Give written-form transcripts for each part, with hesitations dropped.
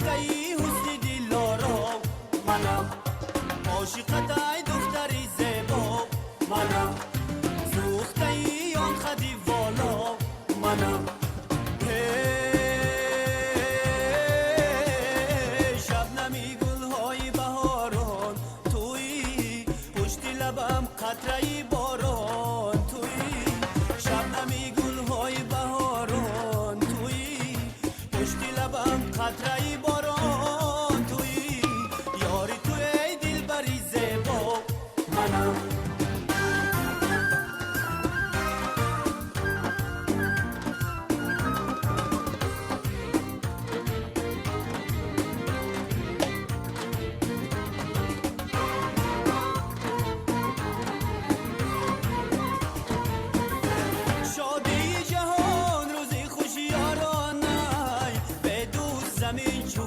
شیفته‌ای حسن دلارا منم، عاشقتای دختری زیبا منم، سوخته‌ای آن خدی والا منم. شبنمی گل‌های بهاران تویی، پشت لبم قطره‌ای باران تویی. شبنمی گل‌های بهاران تویی، پشت لبم قطره‌ای باران تویی. یاری توی دلبری زیبا منم.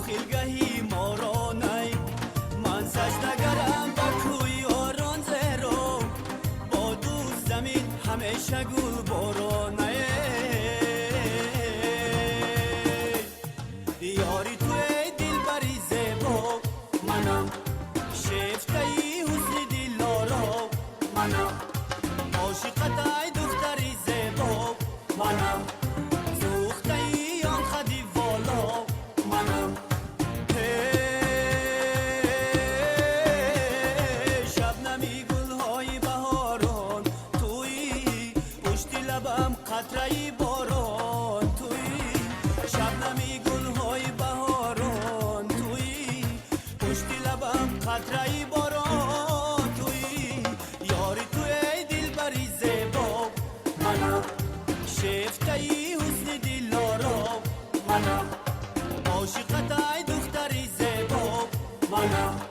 خیلگهی مارانای من سجدگرم با کوی یاران زهرو، با دوست زمین همیشه گل بارانای. یاری توی دلبری زیبا منم، شیفته‌ای حسن دلارا منم، عاشقتای دختری زیبا منم، سوخته‌ای آن خدی والا منم. شبنمی گل‌های بهاران تویی، پشت لبم قطره‌ای باران تویی. شبنمی گل‌های بهاران تویی، پشت لبم قطره‌ای باران تویی. یاری توی دلبری زیبا منم، شیفته‌ای حسن دلارا منم، عاشقتای دختری زیبا منم.